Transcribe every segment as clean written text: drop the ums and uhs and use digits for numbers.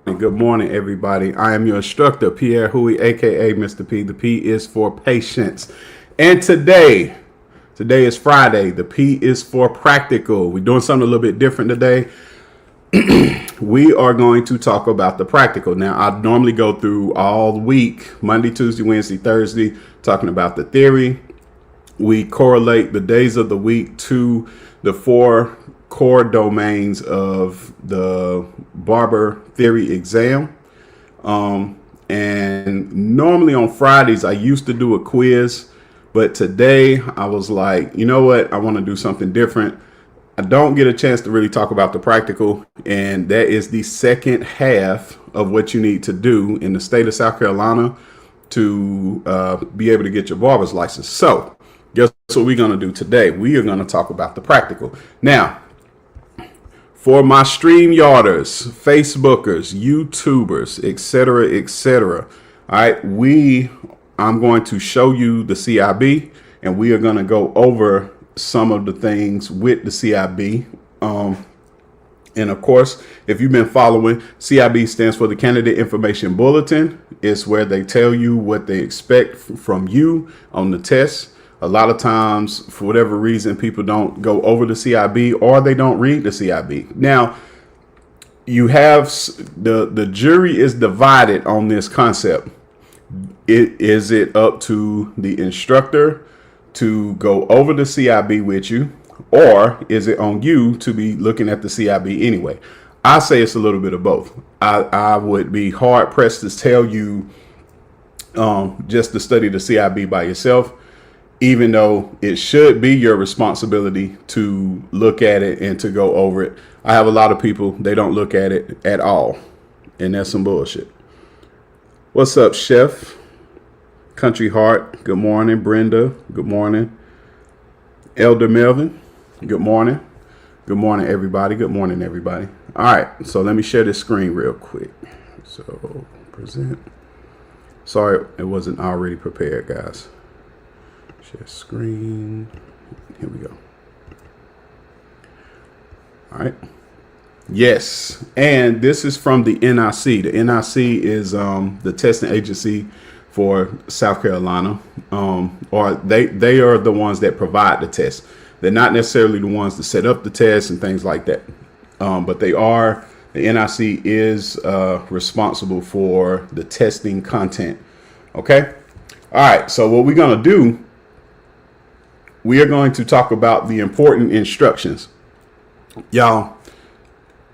Good morning, everybody. I am your instructor, Pierre Huey, aka Mr. P. The P is for patience. And today is Friday. The P is for practical. We're doing something a little bit different today. We are going to talk about the practical. Now, I normally go through all week, Monday, Tuesday, Wednesday, Thursday, talking about the theory. We correlate the days of the week to the four core domains of the Barber theory exam. And normally on Fridays, I used to do a quiz, but today I was like, you know what? I want to do something different. I don't get a chance to really talk about the practical, and that is the second half of what you need to do in the state of South Carolina to be able to get your barber's license. So guess what we're going to do today? We are going to talk about the practical. Now, for my StreamYarders, Facebookers, YouTubers, etc., all right, I'm going to show you the CIB, and we are going to go over some of the things with the CIB. And of course, if you've been following, CIB stands for the Candidate Information Bulletin. It's where they tell you what they expect from you on the test. A lot of times, for whatever reason, people don't go over the CIB or they don't read the CIB. Now, you have the jury is divided on this concept. Is it up to the instructor to go over the CIB with you, or is it on you to be looking at the CIB anyway? I say it's a little bit of both. I would be hard pressed to tell you just to study the CIB by yourself, even though it should be your responsibility to look at it and to go over it. I have a lot of people, they don't look at it at all, and that's some bullshit. What's up, Chef? Country Heart, good morning. Brenda, good morning. Elder Melvin, good morning. Good morning, everybody. Good morning, everybody. All right, so let me share this screen real quick. So, present. Sorry, it wasn't already prepared, guys. Share screen. Here we go. All right. Yes, and this is from the NIC. The NIC is the testing agency for South Carolina, or they are the ones that provide the test. They're not necessarily the ones that set up the test and things like that, but they are. The NIC is responsible for the testing content. Okay. All right. So what we're gonna do, we are going to talk about the important instructions. Y'all,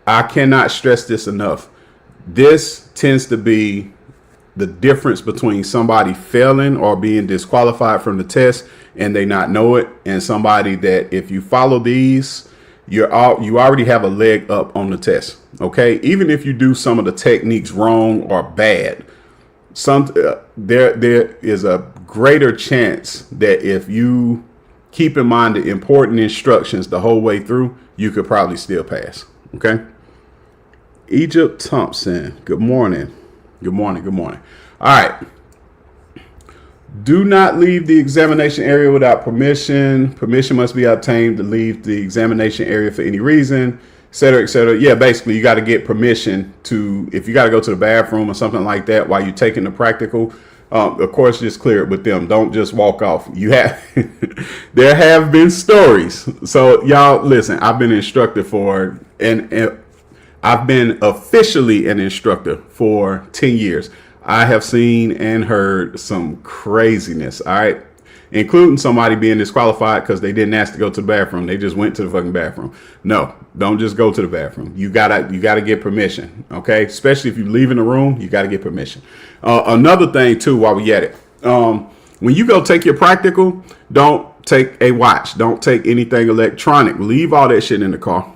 I cannot stress this enough. This tends to be the difference between somebody failing or being disqualified from the test and they not know it, and somebody that if you follow these, you already have a leg up on the test. Okay, even if you do some of the techniques wrong or bad, there is a greater chance that if you keep in mind the important instructions the whole way through, you could probably still pass. Okay. Egypt Thompson, good morning. Good morning. Good morning. All right. Do not leave the examination area without permission. Permission must be obtained to leave the examination area for any reason, et cetera, et cetera. Yeah, basically, you got to get permission to, if you got to go to the bathroom or something like that while you're taking the practical, of course, just clear it with them. Don't just walk off. You have, there have been stories. So y'all listen, I've been an instructor for, and I've been officially an instructor for 10 years. I have seen and heard some craziness. All right. Including somebody being disqualified because they didn't ask to go to the bathroom. They just went to the fucking bathroom. No, don't just go to the bathroom. You gotta get permission. Okay. Especially if you leave in the room, you gotta get permission. Another thing too, while we at it, when you go take your practical, don't take a watch. Don't take anything electronic. Leave all that shit in the car.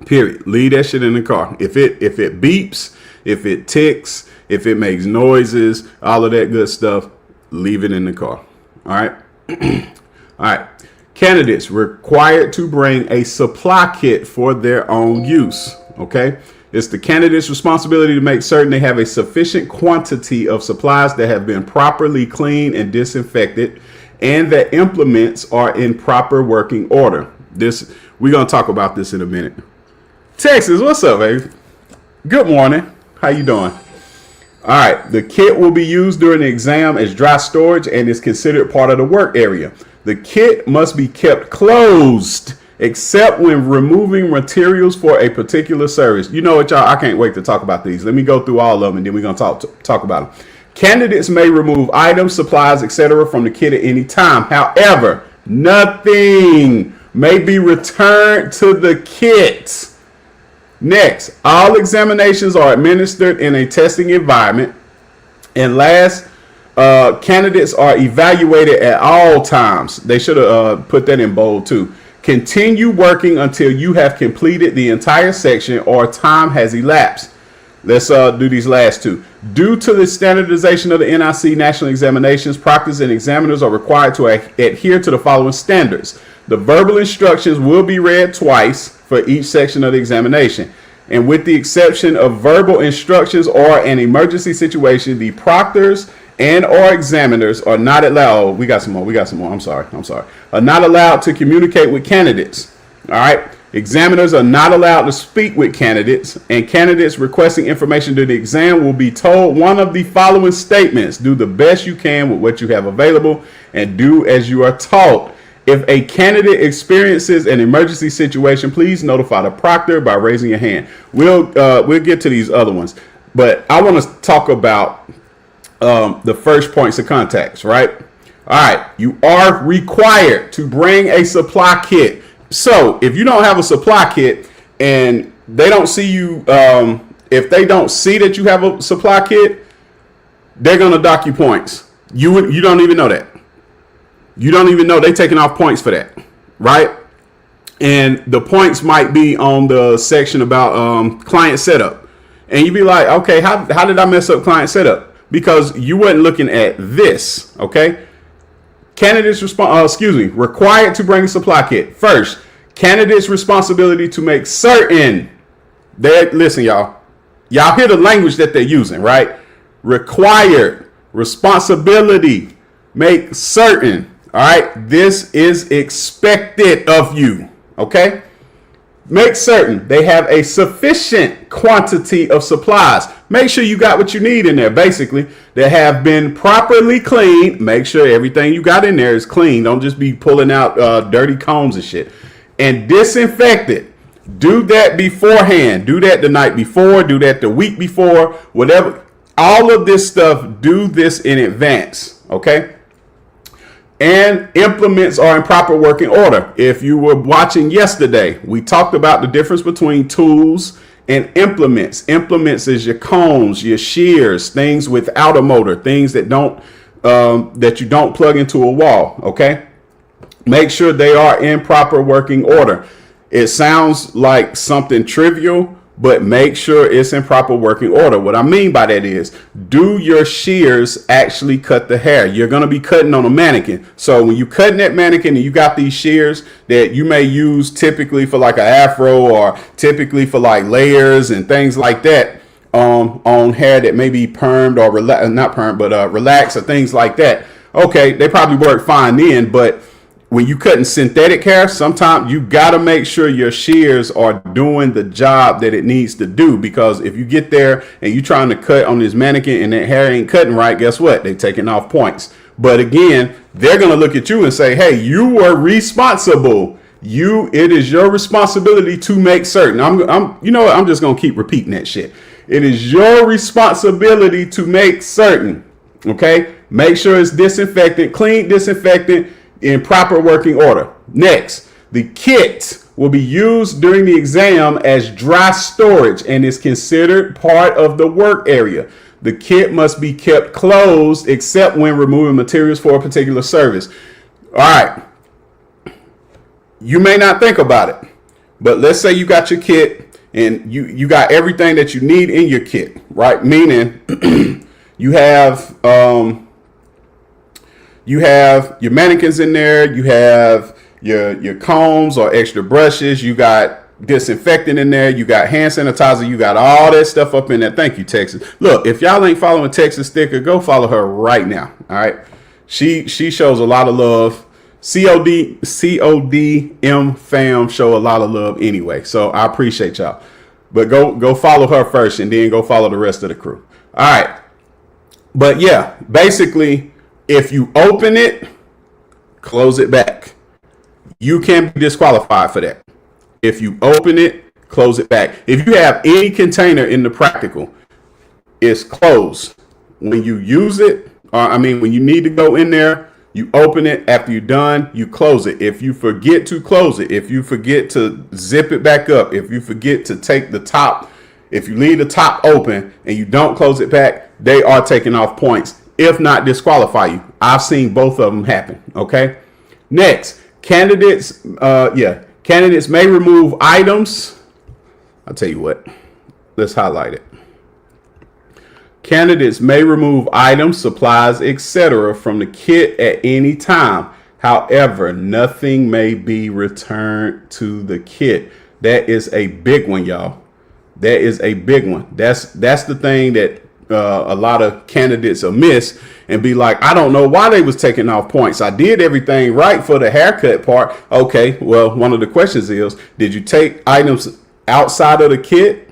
Period. Leave that shit in the car. If it beeps, if it ticks, if it makes noises, all of that good stuff, leave it in the car. All right. All right. Candidates required to bring a supply kit for their own use. Okay. It's the candidate's responsibility to make certain they have a sufficient quantity of supplies that have been properly cleaned and disinfected, and that implements are in proper working order. We're going to talk about this in a minute. Texas, what's up, baby? Good morning. How you doing? All right. The kit will be used during the exam as dry storage and is considered part of the work area. The kit must be kept closed except when removing materials for a particular service. You know what, y'all? I can't wait to talk about these. Let me go through all of them and then we're going to talk about them. Candidates may remove items, supplies, etc. from the kit at any time. However, nothing may be returned to the kit. Next, all examinations are administered in a testing environment. And last, candidates are evaluated at all times. They should have put that in bold too. Continue working until you have completed the entire section or time has elapsed. Let's do these last two. Due to the standardization of the NIC national examinations, proctors and examiners are required to adhere to the following standards. The verbal instructions will be read twice for each section of the examination. And with the exception of verbal instructions or an emergency situation, the proctors and or examiners are not allowed. Oh, we got some more. I'm sorry. Are not allowed to communicate with candidates. All right. Examiners are not allowed to speak with candidates, and candidates requesting information during the exam will be told one of the following statements. Do the best you can with what you have available and do as you are taught. If a candidate experiences an emergency situation, please notify the proctor by raising your hand. We'll get to these other ones, but I want to talk about the first points of contacts, right? All right. You are required to bring a supply kit. So if you don't have a supply kit and they don't see you, if they don't see that you have a supply kit, they're going to dock you points. You don't even know that. You don't even know they're taking off points for that, right? And the points might be on the section about client setup. And you'd be like, okay, how did I mess up client setup? Because you weren't looking at this, okay? Candidates required to bring a supply kit. First, candidates' responsibility to make certain that, listen, y'all hear the language that they're using, right? Required, responsibility, make certain. All right. This is expected of you. Okay. Make certain they have a sufficient quantity of supplies. Make sure you got what you need in there, basically, that have been properly cleaned. Make sure everything you got in there is clean. Don't just be pulling out dirty combs and shit. And disinfected. Do that beforehand. Do that the night before. Do that the week before. Whatever. All of this stuff, do this in advance. Okay. And implements are in proper working order. If you were watching yesterday, we talked about the difference between tools and implements. Implements is your combs, your shears, things without a motor, things that you don't plug into a wall. Okay. Make sure they are in proper working order. It sounds like something trivial, but make sure it's in proper working order. What I mean by that is, do your shears actually cut the hair? You're going to be cutting on a mannequin. So when you're cutting that mannequin and you got these shears that you may use typically for like an afro or typically for like layers and things like that on hair that may be permed or relaxed or things like that. Okay, they probably work fine then, but when you cutting synthetic hair, sometimes you got to make sure your shears are doing the job that it needs to do. Because if you get there and you trying to cut on this mannequin and that hair ain't cutting right, guess what? They taking off points. But again, they're going to look at you and say, hey, you were responsible. It is your responsibility to make certain. I'm just going to keep repeating that shit. It is your responsibility to make certain. Okay. Make sure it's disinfectant, clean disinfectant, in proper working order. Next, the kit will be used during the exam as dry storage and is considered part of the work area. The kit must be kept closed except when removing materials for a particular service. All right. You may not think about it, but let's say you got your kit and you got everything that you need in your kit, right? Meaning you have your mannequins in there. You have your combs or extra brushes. You got disinfectant in there. You got hand sanitizer. You got all that stuff up in there. Thank you, Texas. Look, if y'all ain't following Texas Sticker, go follow her right now. All right. She shows a lot of love. CODM fam show a lot of love anyway. So I appreciate y'all. But go follow her first, and then go follow the rest of the crew. All right. But yeah, basically, if you open it, close it back. You can be disqualified for that. If you open it, close it back. If you have any container in the practical, it's closed. When you use it, when you need to go in there, you open it. After you're done, you close it. If you forget to close it, if you forget to zip it back up, if you forget to take the top, if you leave the top open and you don't close it back, they are taking off points, if not disqualify you. I've seen both of them happen. Okay. Next, candidates may remove items. I'll tell you what, let's highlight it. Candidates may remove items, supplies, etc. from the kit at any time. However, nothing may be returned to the kit. That is a big one, y'all. That is a big one. That's the thing that a lot of candidates will miss and be like, I don't know why they was taking off points. I did everything right for the haircut part. Okay, well, one of the questions is, did you take items outside of the kit?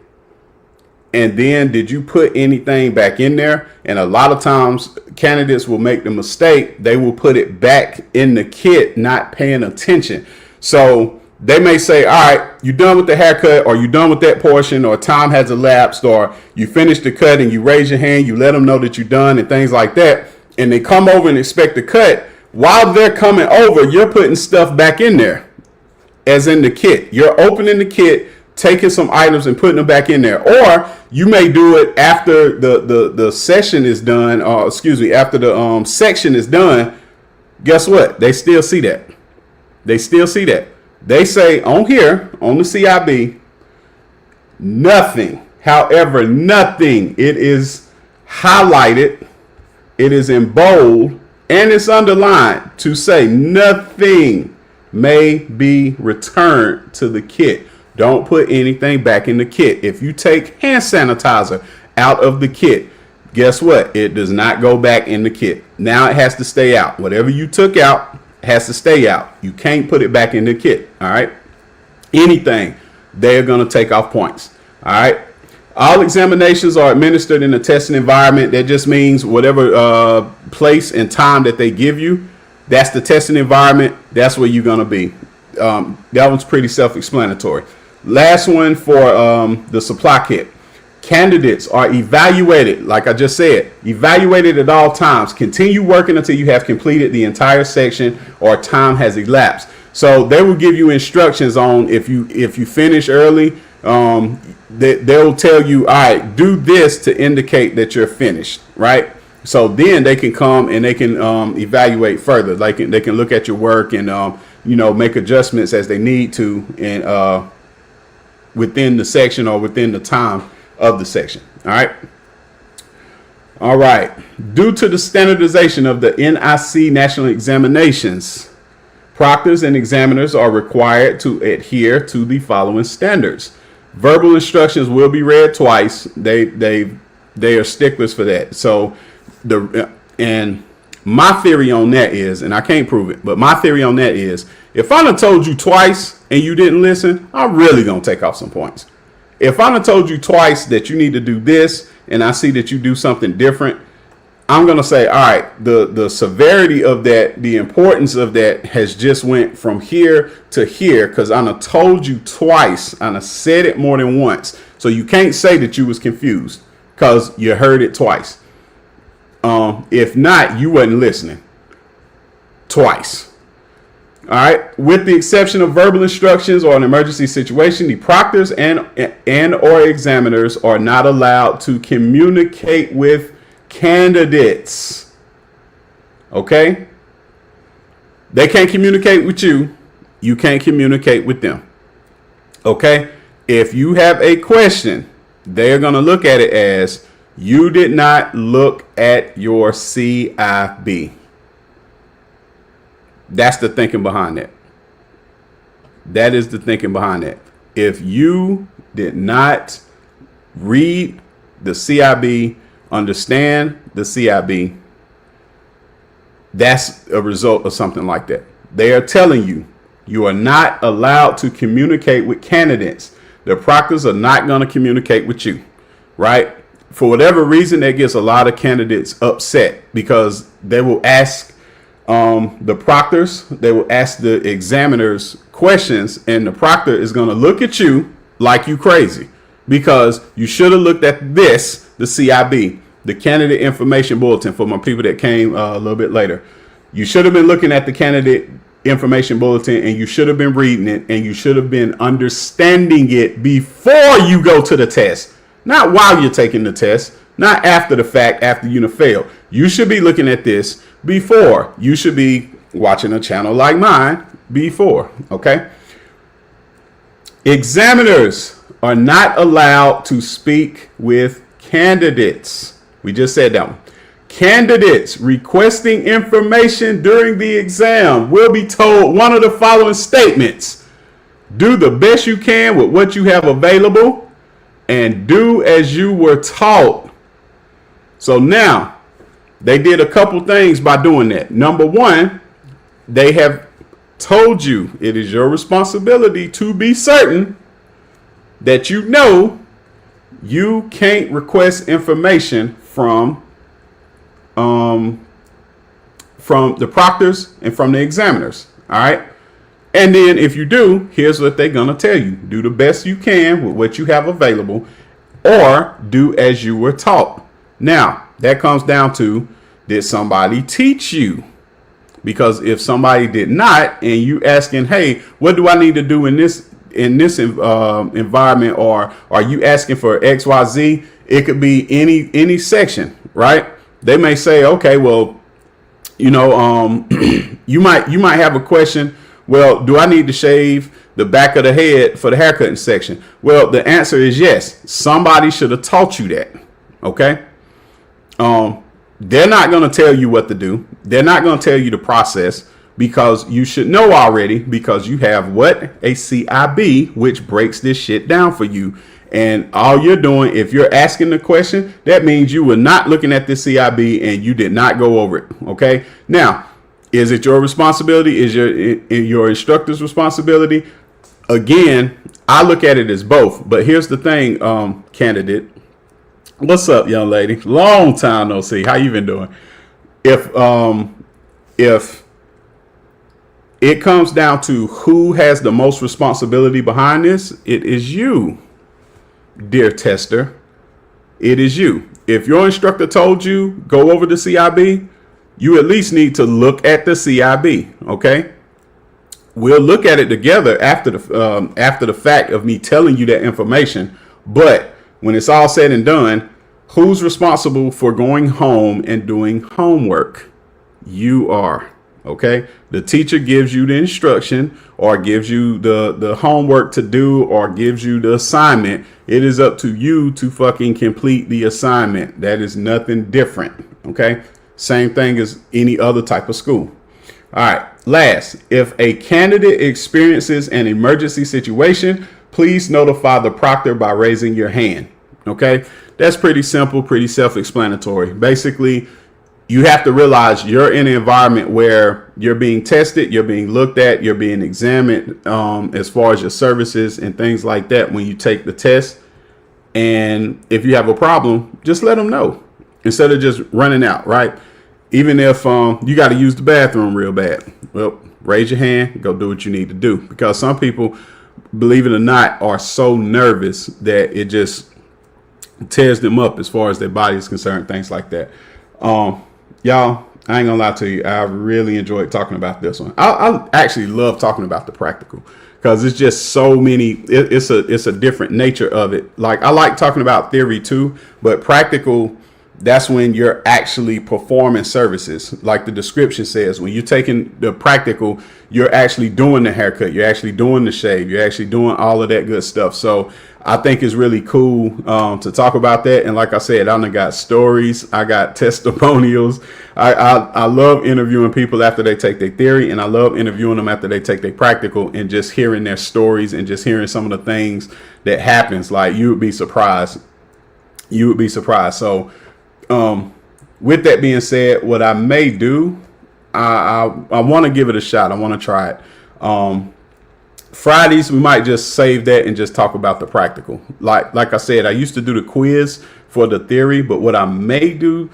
And then did you put anything back in there? And a lot of times candidates will make the mistake. They will put it back in the kit, not paying attention. So they may say, all right, you done with the haircut, or you done with that portion, or time has elapsed, or you finished the cut and you raise your hand, you let them know that you're done and things like that. And they come over and expect the cut. While they're coming over, you're putting stuff back in there, as in the kit. You're opening the kit, taking some items and putting them back in there. Or you may do it after the session is done, or after the section is done. Guess what? They still see that. They still see that. They say on here, on the CIB, nothing. However, nothing. It is highlighted. It is in bold, and it's underlined to say nothing may be returned to the kit. Don't put anything back in the kit. If you take hand sanitizer out of the kit, guess what? It does not go back in the kit. Now it has to stay out. Whatever you took out has to stay out. You can't put it back in the kit. All right. Anything, they're going to take off points. All right. All examinations are administered in a testing environment. That just means whatever place and time that they give you, that's the testing environment. That's where you're going to be. That one's pretty self-explanatory. Last one for the supply kit. Candidates are evaluated, like I just said, evaluated at all times. Continue working until you have completed the entire section or time has elapsed. So they will give you instructions on if you finish early, they'll tell you, all right, do this to indicate that you're finished, right? So then they can come and they can evaluate further. They can look at your work and make adjustments as they need to, and within the section or within the time of the section. All right. Due to the standardization of the NIC national examinations, proctors and examiners are required to adhere to the following standards. Verbal instructions will be read twice. They are sticklers for that. So and my theory on that is, and I can't prove it, but my theory on that is, if I done told you twice and you didn't listen, I'm really gonna take off some points. If I done told you twice that you need to do this and I see that you do something different, I'm going to say, all right, the severity of that, the importance of that has just went from here to here, because I done told you twice. I done said it more than once. So you can't say that you was confused because you heard it twice. If not, you wasn't listening twice. All right. With the exception of verbal instructions or an emergency situation, the proctors and or examiners are not allowed to communicate with candidates. Okay. They can't communicate with you. You can't communicate with them. Okay. If you have a question, they're going to look at it as you did not look at your CIB. That's the thinking behind that. That is the thinking behind that. If you did not read the CIB, understand the CIB, that's a result of something like that. They are telling you you are not allowed to communicate with candidates. The proctors are not going to communicate with you, right? For whatever reason, that gets a lot of candidates upset because they will ask the proctors, they will ask the examiners questions, and the proctor is going to look at you like you crazy because you should have looked at this, the CIB, the candidate information bulletin, for my people that came a little bit later. You should have been looking at the candidate information bulletin, and you should have been reading it, and you should have been understanding it before you go to the test, not while you're taking the test, not after the fact, after you have failed. You should be looking at this before. You should be watching a channel like mine before, okay? Examiners are not allowed to speak with candidates. We just said that one. Candidates requesting information during the exam will be told one of the following statements. Do the best you can with what you have available and do as you were taught. So now they did a couple things by doing that. Number one, they have told you it is your responsibility to be certain that you know you can't request information from the proctors and from the examiners. All right. And then if you do, here's what they're going to tell you. Do the best you can with what you have available, or do as you were taught. Now, that comes down to, did somebody teach you? Because if somebody did not, and you asking, hey, what do I need to do in this environment, or are you asking for XYZ? It could be any section, right? They may say, okay, well, you know, you might have a question. Well, do I need to shave the back of the head for the haircutting section? Well, the answer is yes. Somebody should have taught you that. Okay. They're not going to tell you what to do. They're not going to tell you the process, because you should know already, because you have what? A CIB, which breaks this shit down for you. And all you're doing, if you're asking the question, that means you were not looking at the CIB and you did not go over it. Okay. Now, is it your responsibility? Is your instructor's responsibility? Again, I look at it as both. But here's the thing, candidate. What's up, young lady? Long time no see. How you been doing? If it comes down to who has the most responsibility behind this, it is you, dear tester. It is you. If your instructor told you go over the CIB, you at least need to look at the CIB. Okay. We'll look at it together after the fact of me telling you that information. But when it's all said and done, who's responsible for going home and doing homework? You are. Okay. The teacher gives you the instruction, or gives you the homework to do, or gives you the assignment. It is up to you to fucking complete the assignment. That is nothing different. Okay. Same thing as any other type of school. All right. Last, if a candidate experiences an emergency situation, please notify the proctor by raising your hand. Okay. That's pretty simple, pretty self-explanatory. Basically, you have to realize you're in an environment where you're being tested, you're being looked at, you're being examined as far as your services and things like that when you take the test. And if you have a problem, just let them know instead of just running out, right? Even if you got to use the bathroom real bad, well, raise your hand, go do what you need to do. Because some people, believe it or not, are so nervous that it just tears them up as far as their body is concerned, things like that. Y'all, I ain't gonna lie to you, I really enjoyed talking about this one. I actually love talking about the practical, because it's just so many. It's a different nature of it. Like, I like talking about theory too, but practical, that's when you're actually performing services. Like the description says, when you're taking the practical, you're actually doing the haircut, you're actually doing the shave, you're actually doing all of that good stuff. So I think it's really cool to talk about that. And like I said, I done got stories, I got testimonials. I love interviewing people after they take their theory, and I love interviewing them after they take their practical, and just hearing their stories and just hearing some of the things that happens. Like, you would be surprised. You would be surprised. So with that being said, what I may do, I want to give it a shot. I want to try it. Fridays, we might just save that and just talk about the practical. Like I said, I used to do the quiz for the theory, but what I may do,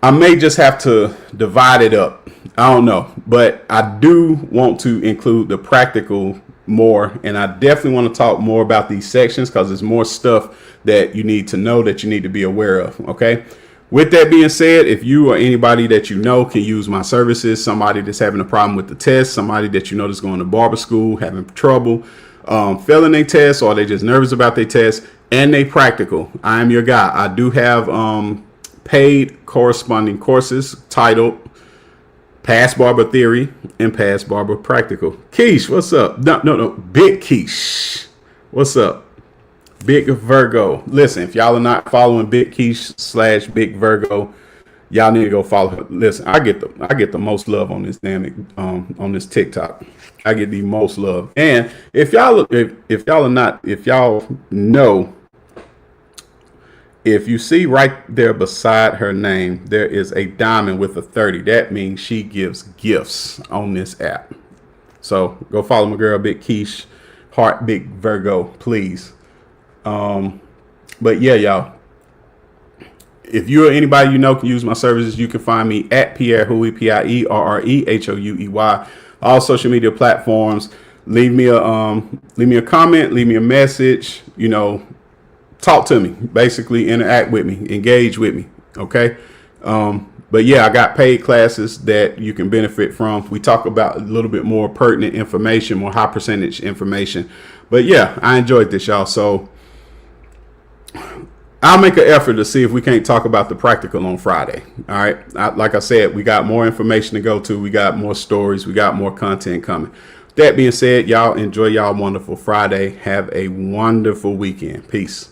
I may just have to divide it up. I don't know, but I do want to include the practical more, and I definitely want to talk more about these sections because there's more stuff that you need to know, that you need to be aware of. Okay. With that being said, if you or anybody that you know can use my services, somebody that's having a problem with the test, somebody that you know that's going to barber school, having trouble failing their test, or they just nervous about their test and they practical, I am your guy. I do have paid corresponding courses titled Past Barber Theory and Past Barber Practical. Keish, what's up? No, Big Keish. What's up? Big Virgo. Listen, if y'all are not following Big Keish / Big Virgo, y'all need to go follow her. Listen, I get the most love on this damn on this TikTok. I get the most love. And if y'all know, if you see right there beside her name, there is a diamond with a 30. That means she gives gifts on this app. So go follow my girl, Big Keish, Heart Big Virgo, please. But yeah, y'all, if you or anybody you know can use my services, you can find me at Pierre Huey, PIERREHOUEY, all social media platforms. Leave me a comment, leave me a message, talk to me, basically interact with me, engage with me. Okay. But yeah, I got paid classes that you can benefit from. We talk about a little bit more pertinent information, more high percentage information. But yeah, I enjoyed this, y'all. So I'll make an effort to see if we can't talk about the practical on Friday. All right. Like I said, we got more information to go to. We got more stories. We got more content coming. That being said, y'all enjoy y'all wonderful Friday. Have a wonderful weekend. Peace.